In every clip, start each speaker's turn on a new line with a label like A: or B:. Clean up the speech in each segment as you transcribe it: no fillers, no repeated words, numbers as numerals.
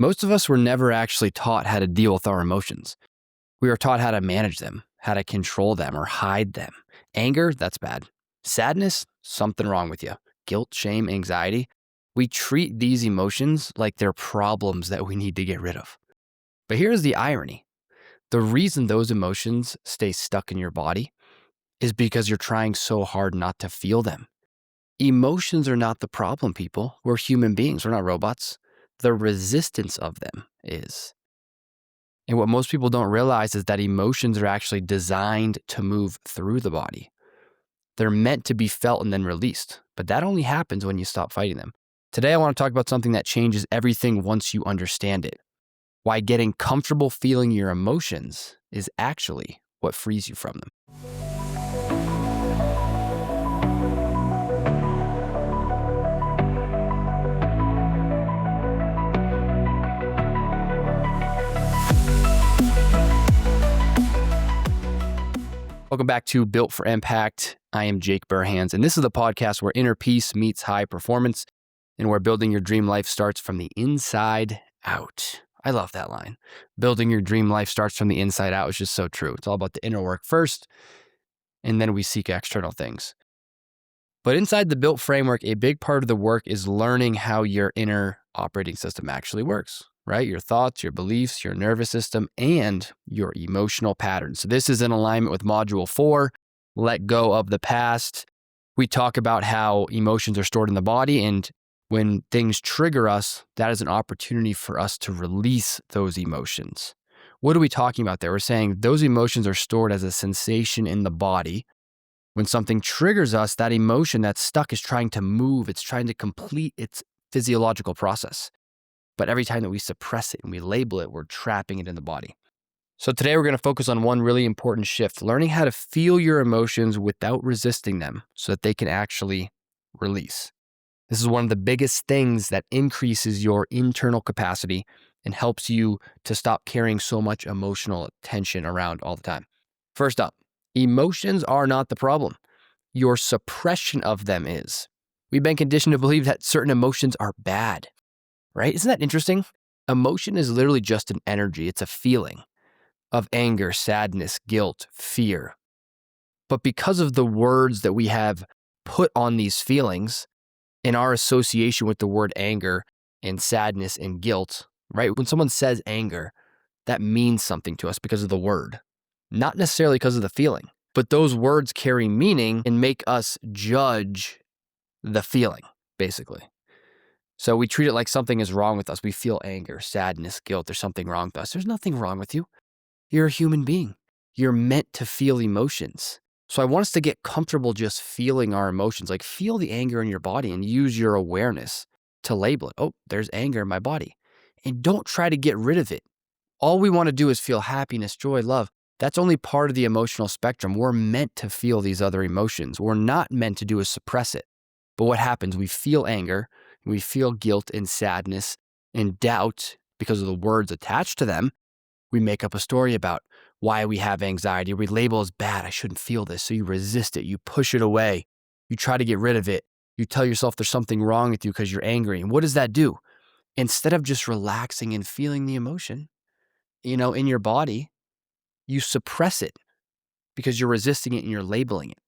A: Most of us were never actually taught how to deal with our emotions. We were taught how to manage them, how to control them or hide them. Anger, that's bad. Sadness, something wrong with you. Guilt, shame, anxiety. We treat these emotions like they're problems that we need to get rid of. But here's the irony. The reason those emotions stay stuck in your body is because you're trying so hard not to feel them. Emotions are not the problem, people. We're human beings. We're not robots. The resistance of them is. And what most people don't realize is that emotions are actually designed to move through the body. They're meant to be felt and then released, but that only happens when you stop fighting them. Today, I want to talk about something that changes everything once you understand it. Why getting comfortable feeling your emotions is actually what frees you from them. Welcome back to Built for Impact. I am Jake Burhans, and this is the podcast where inner peace meets high performance and where building your dream life starts from the inside out. I love that line. Building your dream life starts from the inside out is just so true. It's all about the inner work first, and then we seek external things. But inside the Built framework, a big part of the work is learning how your inner operating system actually works, right? Your thoughts, your beliefs, your nervous system, and your emotional patterns. So this is in alignment with Module 4, Let Go of the Past. We talk about how emotions are stored in the body, and when things trigger us, that is an opportunity for us to release those emotions. What are we talking about there? We're saying those emotions are stored as a sensation in the body. When something triggers us, that emotion that's stuck is trying to move. It's trying to complete its physiological process. But every time that we suppress it and we label it, we're trapping it in the body. So today we're going to focus on one really important shift, learning how to feel your emotions without resisting them so that they can actually release. This is one of the biggest things that increases your internal capacity and helps you to stop carrying so much emotional tension around all the time. First up, emotions are not the problem. Your suppression of them is. We've been conditioned to believe that certain emotions are bad, right? Isn't that interesting? Emotion is literally just an energy. It's a feeling of anger, sadness, guilt, fear. But because of the words that we have put on these feelings in our association with the word anger and sadness and guilt, right? When someone says anger, that means something to us because of the word, not necessarily because of the feeling. But those words carry meaning and make us judge the feeling, basically. So we treat it like something is wrong with us. We feel anger, sadness, guilt. There's something wrong with us. There's nothing wrong with you. You're a human being. You're meant to feel emotions. So I want us to get comfortable just feeling our emotions, like feel the anger in your body and use your awareness to label it. Oh, there's anger in my body. And don't try to get rid of it. All we want to do is feel happiness, joy, love. That's only part of the emotional spectrum. We're meant to feel these other emotions. What we're not meant to do is suppress it. But what happens? We feel anger, we feel guilt and sadness and doubt because of the words attached to them. We make up a story about why we have anxiety. We label as bad. I shouldn't feel this. So you resist it. You push it away. You try to get rid of it. You tell yourself there's something wrong with you because you're angry. And what does that do? Instead of just relaxing and feeling the emotion, in your body, you suppress it because you're resisting it and you're labeling it.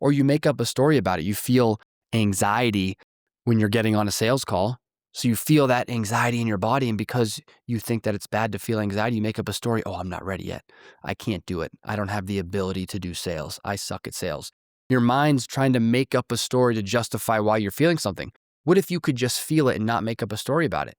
A: Or you make up a story about it. You feel anxiety when you're getting on a sales call. So you feel that anxiety in your body, and because you think that it's bad to feel anxiety, you make up a story. Oh, I'm not ready yet. I can't do it. I don't have the ability to do sales. I suck at sales. Your mind's trying to make up a story to justify why you're feeling something. What if you could just feel it and not make up a story about it?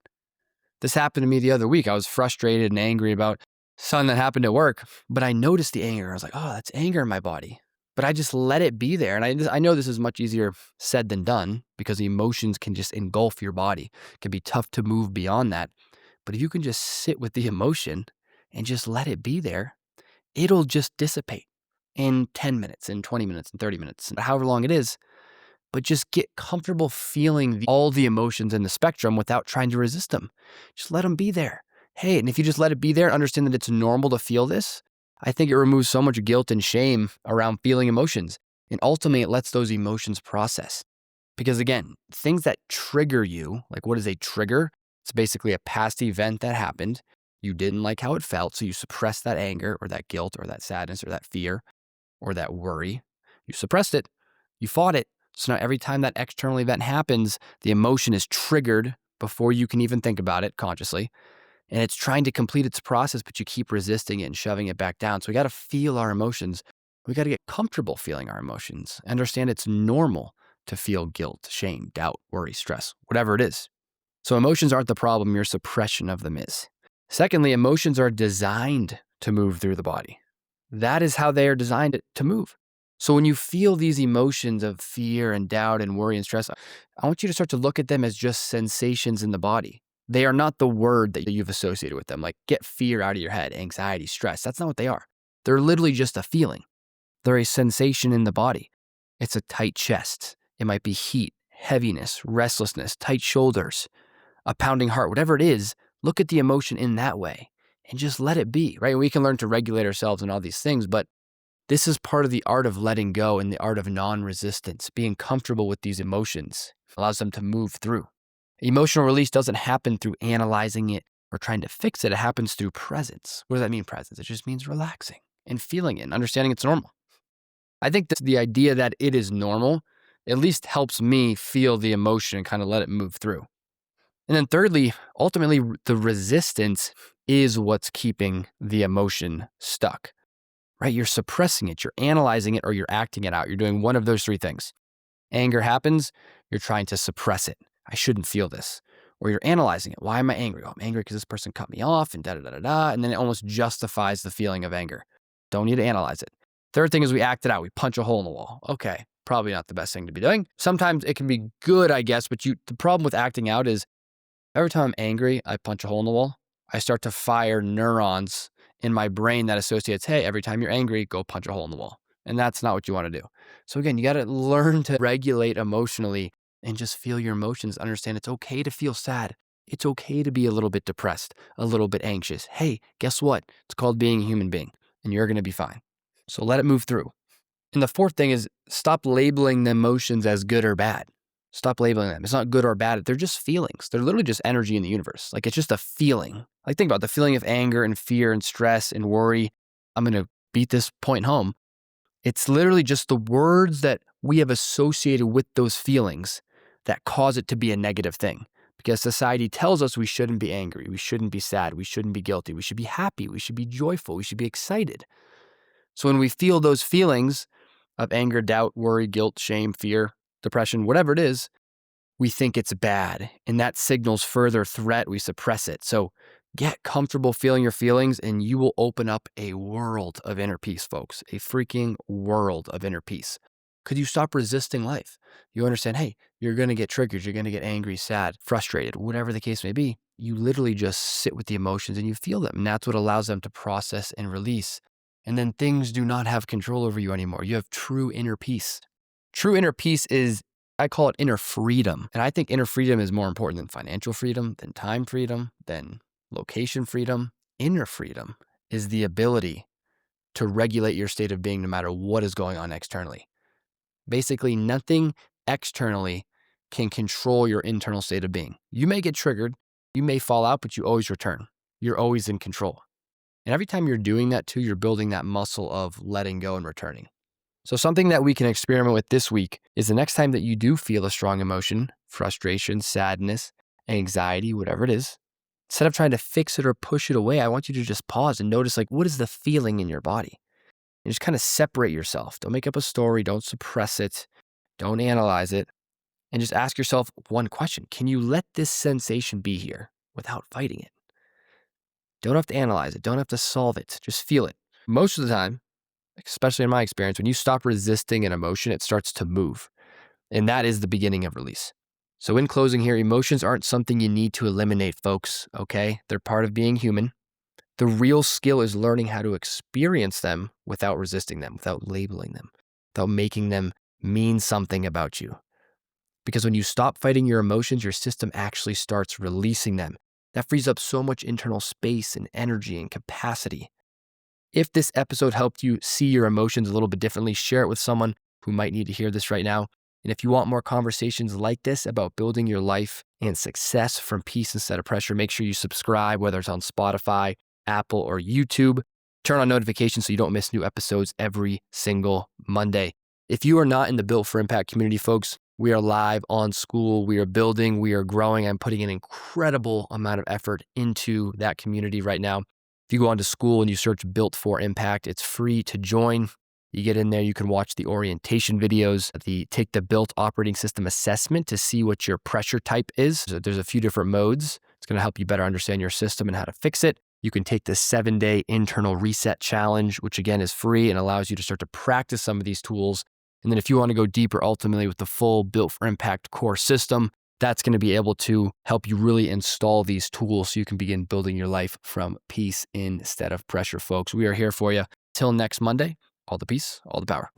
A: This happened to me the other week. I was frustrated and angry about something that happened at work, but I noticed the anger. I was like, oh, that's anger in my body. But I just let it be there. And I know this is much easier said than done because emotions can just engulf your body. It can be tough to move beyond that. But if you can just sit with the emotion and just let it be there, it'll just dissipate in 10 minutes, in 20 minutes, in 30 minutes, however long it is. But just get comfortable feeling all the emotions in the spectrum without trying to resist them. Just let them be there. Hey, and if you just let it be there, understand that it's normal to feel this, I think it removes so much guilt and shame around feeling emotions. And ultimately, it lets those emotions process. Because again, things that trigger you, like what is a trigger? It's basically a past event that happened. You didn't like how it felt, so you suppressed that anger or that guilt or that sadness or that fear or that worry. You suppressed it. You fought it. So now every time that external event happens, the emotion is triggered before you can even think about it consciously. And it's trying to complete its process, but you keep resisting it and shoving it back down. So we got to feel our emotions. We got to get comfortable feeling our emotions. Understand it's normal to feel guilt, shame, doubt, worry, stress, whatever it is. So emotions aren't the problem, your suppression of them is. Secondly, emotions are designed to move through the body. That is how they are designed to move. So when you feel these emotions of fear and doubt and worry and stress, I want you to start to look at them as just sensations in the body. They are not the word that you've associated with them. Like get fear out of your head, anxiety, stress. That's not what they are. They're literally just a feeling. They're a sensation in the body. It's a tight chest. It might be heat, heaviness, restlessness, tight shoulders, a pounding heart, whatever it is. Look at the emotion in that way and just let it be, right? We can learn to regulate ourselves and all these things, but this is part of the art of letting go and the art of non-resistance. Being comfortable with these emotions allows them to move through. Emotional release doesn't happen through analyzing it or trying to fix it. It happens through presence. What does that mean, presence? It just means relaxing and feeling it and understanding it's normal. I think that the idea that it is normal at least helps me feel the emotion and kind of let it move through. And then thirdly, ultimately, the resistance is what's keeping the emotion stuck, right? You're suppressing it, you're analyzing it, or you're acting it out. You're doing one of those three things. Anger happens, you're trying to suppress it. I shouldn't feel this. Or you're analyzing it. Why am I angry? Oh, I'm angry because this person cut me off and da-da-da-da-da. And then it almost justifies the feeling of anger. Don't need to analyze it. Third thing is we act it out. We punch a hole in the wall. Okay, probably not the best thing to be doing. Sometimes it can be good, I guess, but the problem with acting out is every time I'm angry, I punch a hole in the wall. I start to fire neurons in my brain that associates, hey, every time you're angry, go punch a hole in the wall. And that's not what you want to do. So again, you got to learn to regulate emotionally and just feel your emotions. Understand it's okay to feel sad. It's okay to be a little bit depressed, a little bit anxious. Hey, guess what? It's called being a human being and you're going to be fine. So let it move through. And the fourth thing is stop labeling the emotions as good or bad. Stop labeling them. It's not good or bad. They're just feelings. They're literally just energy in the universe. Like it's just a feeling. Like think about the feeling of anger and fear and stress and worry. I'm going to beat this point home. It's literally just the words that we have associated with those feelings that cause it to be a negative thing. Because society tells us we shouldn't be angry, we shouldn't be sad, we shouldn't be guilty, we should be happy, we should be joyful, we should be excited. So when we feel those feelings of anger, doubt, worry, guilt, shame, fear, depression, whatever it is, we think it's bad. And that signals further threat. We suppress it. So get comfortable feeling your feelings and you will open up a world of inner peace, folks. A freaking world of inner peace. Because you stop resisting life. You understand, hey, you're going to get triggered. You're going to get angry, sad, frustrated, whatever the case may be. You literally just sit with the emotions and you feel them. And that's what allows them to process and release. And then things do not have control over you anymore. You have true inner peace. True inner peace is, I call it inner freedom. And I think inner freedom is more important than financial freedom, than time freedom, than location freedom. Inner freedom is the ability to regulate your state of being no matter what is going on externally. Basically, nothing externally can control your internal state of being. You may get triggered, you may fall out, but you always return. You're always in control. And every time you're doing that too, you're building that muscle of letting go and returning. So something that we can experiment with this week is the next time that you do feel a strong emotion, frustration, sadness, anxiety, whatever it is, instead of trying to fix it or push it away, I want you to just pause and notice, like, what is the feeling in your body? And just kind of separate yourself. Don't make up a story. Don't suppress it. Don't analyze it. And just ask yourself one question. Can you let this sensation be here without fighting it? Don't have to analyze it. Don't have to solve it. Just feel it. Most of the time, especially in my experience, when you stop resisting an emotion, it starts to move. And that is the beginning of release. So in closing here, emotions aren't something you need to eliminate, folks, okay? They're part of being human. The real skill is learning how to experience them without resisting them, without labeling them, without making them mean something about you. Because when you stop fighting your emotions, your system actually starts releasing them. That frees up so much internal space and energy and capacity. If this episode helped you see your emotions a little bit differently, share it with someone who might need to hear this right now. And if you want more conversations like this about building your life and success from peace instead of pressure, make sure you subscribe, whether it's on Spotify, Apple, or YouTube. Turn on notifications so you don't miss new episodes every single Monday. If you are not in the Built for Impact community, folks, we are live on School. We are building, we are growing. I'm putting an incredible amount of effort into that community right now. If you go onto School and you search Built for Impact, it's free to join. You get in there, you can watch the orientation videos, take the Built operating system assessment to see what your pressure type is. So there's a few different modes. It's going to help you better understand your system and how to fix it. You can take the 7-day internal reset challenge, which again is free and allows you to start to practice some of these tools. And then if you want to go deeper ultimately with the full Built for Impact core system, that's going to be able to help you really install these tools so you can begin building your life from peace instead of pressure, folks. We are here for you. Till next Monday, all the peace, all the power.